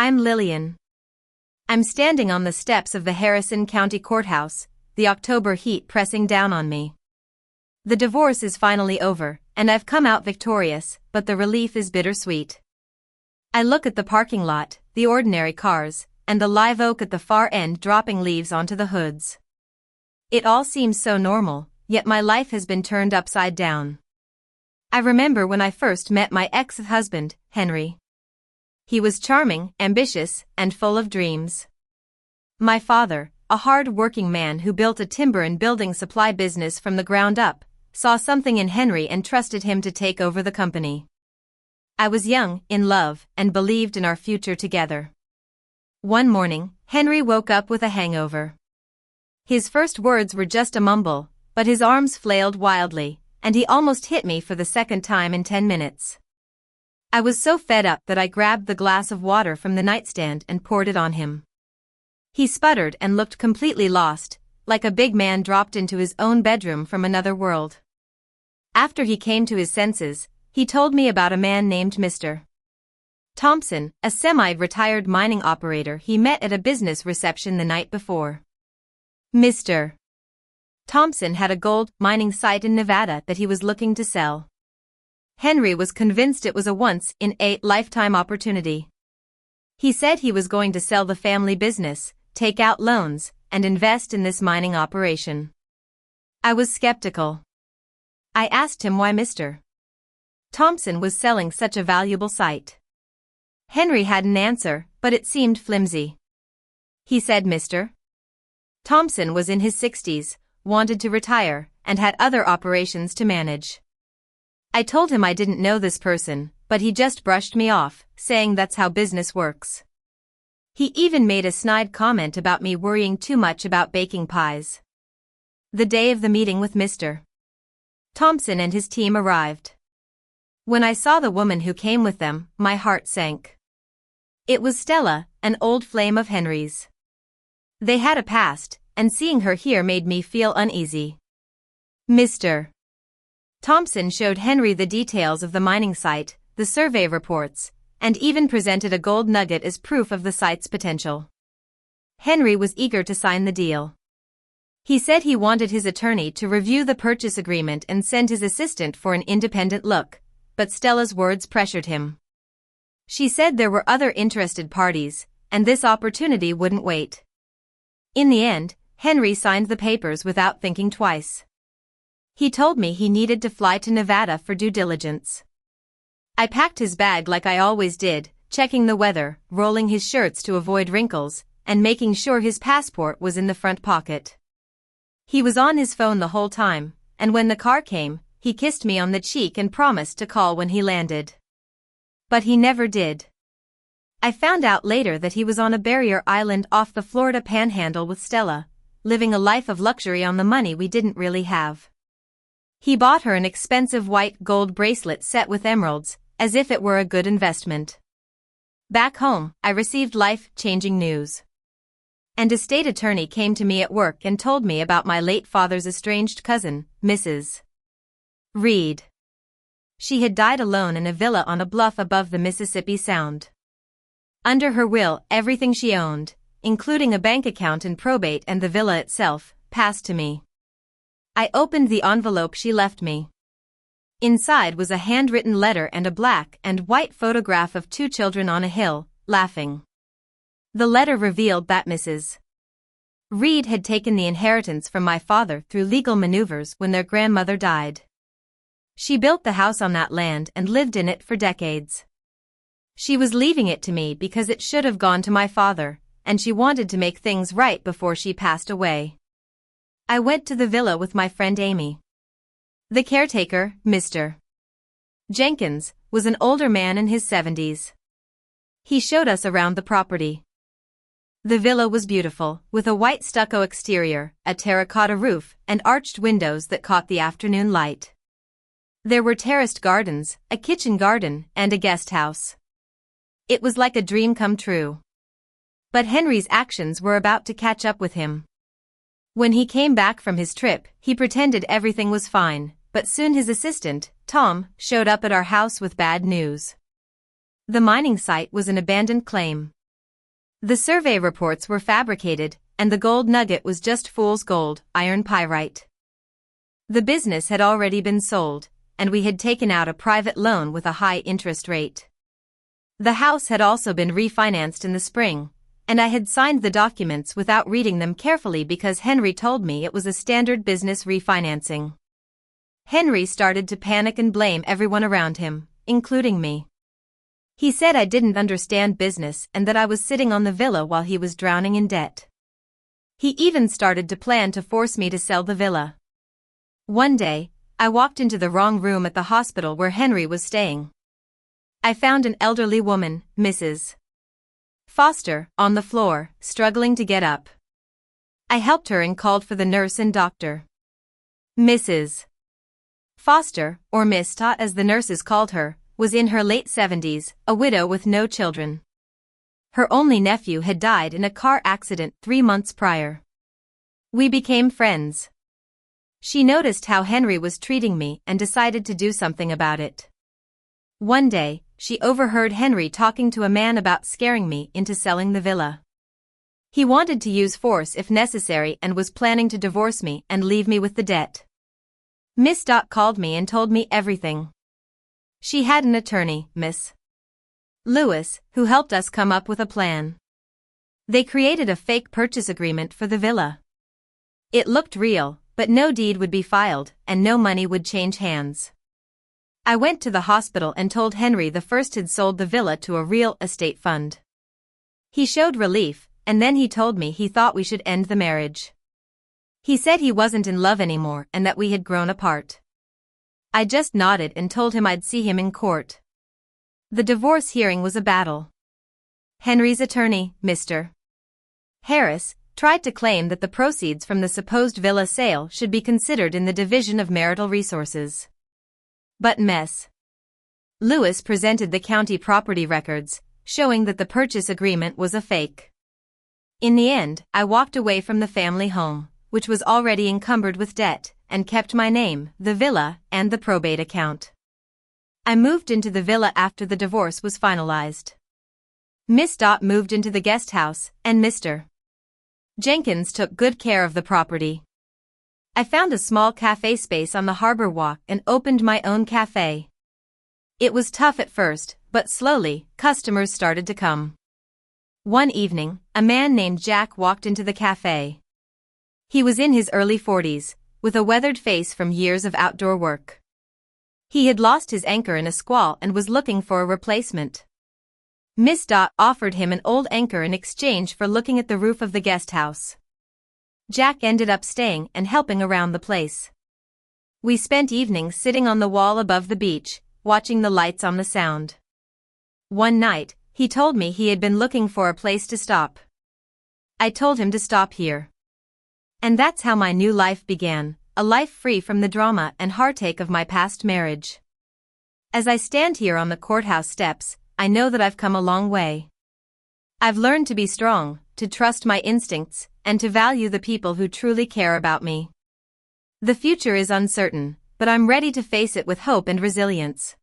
I'm Lillian. I'm standing on the steps of the Harrison County Courthouse, the October heat pressing down on me. The divorce is finally over, and I've come out victorious, but the relief is bittersweet. I look at the parking lot, the ordinary cars, and the live oak at the far end dropping leaves onto the hoods. It all seems so normal, yet my life has been turned upside down. I remember when I first met my ex-husband, Henry. He was charming, ambitious, and full of dreams. My father, a hard-working man who built a timber and building supply business from the ground up, saw something in Henry and trusted him to take over the company. I was young, in love, and believed in our future together. One morning, Henry woke up with a hangover. His first words were just a mumble, but his arms flailed wildly, and he almost hit me for the second time in 10 minutes. I was so fed up that I grabbed the glass of water from the nightstand and poured it on him. He sputtered and looked completely lost, like a big man dropped into his own bedroom from another world. After he came to his senses, he told me about a man named Mr. Thompson, a semi-retired mining operator he met at a business reception the night before. Mr. Thompson had a gold mining site in Nevada that he was looking to sell. Henry was convinced it was a once-in-a-lifetime opportunity. He said he was going to sell the family business, take out loans, and invest in this mining operation. I was skeptical. I asked him why Mr. Thompson was selling such a valuable site. Henry had an answer, but it seemed flimsy. He said Mr. Thompson was in his 60s, wanted to retire, and had other operations to manage. I told him I didn't know this person, but he just brushed me off, saying that's how business works. He even made a snide comment about me worrying too much about baking pies. The day of the meeting with Mr. Thompson and his team arrived. When I saw the woman who came with them, my heart sank. It was Stella, an old flame of Henry's. They had a past, and seeing her here made me feel uneasy. Mr. Thompson showed Henry the details of the mining site, the survey reports, and even presented a gold nugget as proof of the site's potential. Henry was eager to sign the deal. He said he wanted his attorney to review the purchase agreement and send his assistant for an independent look, but Stella's words pressured him. She said there were other interested parties, and this opportunity wouldn't wait. In the end, Henry signed the papers without thinking twice. He told me he needed to fly to Nevada for due diligence. I packed his bag like I always did, checking the weather, rolling his shirts to avoid wrinkles, and making sure his passport was in the front pocket. He was on his phone the whole time, and when the car came, he kissed me on the cheek and promised to call when he landed. But he never did. I found out later that he was on a barrier island off the Florida Panhandle with Stella, living a life of luxury on the money we didn't really have. He bought her an expensive white gold bracelet set with emeralds, as if it were a good investment. Back home, I received life-changing news. An estate attorney came to me at work and told me about my late father's estranged cousin, Mrs. Reed. She had died alone in a villa on a bluff above the Mississippi Sound. Under her will, everything she owned, including a bank account and probate and the villa itself, passed to me. I opened the envelope she left me. Inside was a handwritten letter and a black and white photograph of two children on a hill, laughing. The letter revealed that Mrs. Reed had taken the inheritance from my father through legal maneuvers when their grandmother died. She built the house on that land and lived in it for decades. She was leaving it to me because it should have gone to my father, and she wanted to make things right before she passed away. I went to the villa with my friend Amy. The caretaker, Mr. Jenkins, was an older man in his 70s. He showed us around the property. The villa was beautiful, with a white stucco exterior, a terracotta roof, and arched windows that caught the afternoon light. There were terraced gardens, a kitchen garden, and a guest house. It was like a dream come true. But Henry's actions were about to catch up with him. When he came back from his trip, he pretended everything was fine, but soon his assistant, Tom, showed up at our house with bad news. The mining site was an abandoned claim. The survey reports were fabricated, and the gold nugget was just fool's gold, iron pyrite. The business had already been sold, and we had taken out a private loan with a high interest rate. The house had also been refinanced in the spring, and I had signed the documents without reading them carefully because Henry told me it was a standard business refinancing. Henry started to panic and blame everyone around him, including me. He said I didn't understand business and that I was sitting on the villa while he was drowning in debt. He even started to plan to force me to sell the villa. One day, I walked into the wrong room at the hospital where Henry was staying. I found an elderly woman, Mrs. Foster, on the floor, struggling to get up. I helped her and called for the nurse and doctor. Mrs. Foster, or Miss Tot as the nurses called her, was in her late 70s, a widow with no children. Her only nephew had died in a car accident 3 months prior. We became friends. She noticed how Henry was treating me and decided to do something about it. One day, she overheard Henry talking to a man about scaring me into selling the villa. He wanted to use force if necessary and was planning to divorce me and leave me with the debt. Miss Dot called me and told me everything. She had an attorney, Miss Lewis, who helped us come up with a plan. They created a fake purchase agreement for the villa. It looked real, but no deed would be filed and no money would change hands. I went to the hospital and told Henry the first had sold the villa to a real estate fund. He showed relief, and then he told me he thought we should end the marriage. He said he wasn't in love anymore and that we had grown apart. I just nodded and told him I'd see him in court. The divorce hearing was a battle. Henry's attorney, Mr. Harris, tried to claim that the proceeds from the supposed villa sale should be considered in the division of marital resources. But Ms. Lewis presented the county property records, showing that the purchase agreement was a fake. In the end, I walked away from the family home, which was already encumbered with debt, and kept my name, the villa, and the probate account. I moved into the villa after the divorce was finalized. Miss Dot moved into the guest house, and Mr. Jenkins took good care of the property. I found a small cafe space on the harbor walk and opened my own cafe. It was tough at first, but slowly, customers started to come. One evening, a man named Jack walked into the cafe. He was in his early 40s, with a weathered face from years of outdoor work. He had lost his anchor in a squall and was looking for a replacement. Miss Dot offered him an old anchor in exchange for looking at the roof of the guest house. Jack ended up staying and helping around the place. We spent evenings sitting on the wall above the beach, watching the lights on the Sound. One night, he told me he had been looking for a place to stop. I told him to stop here. And that's how my new life began, a life free from the drama and heartache of my past marriage. As I stand here on the courthouse steps, I know that I've come a long way. I've learned to be strong, to trust my instincts, and to value the people who truly care about me. The future is uncertain, but I'm ready to face it with hope and resilience.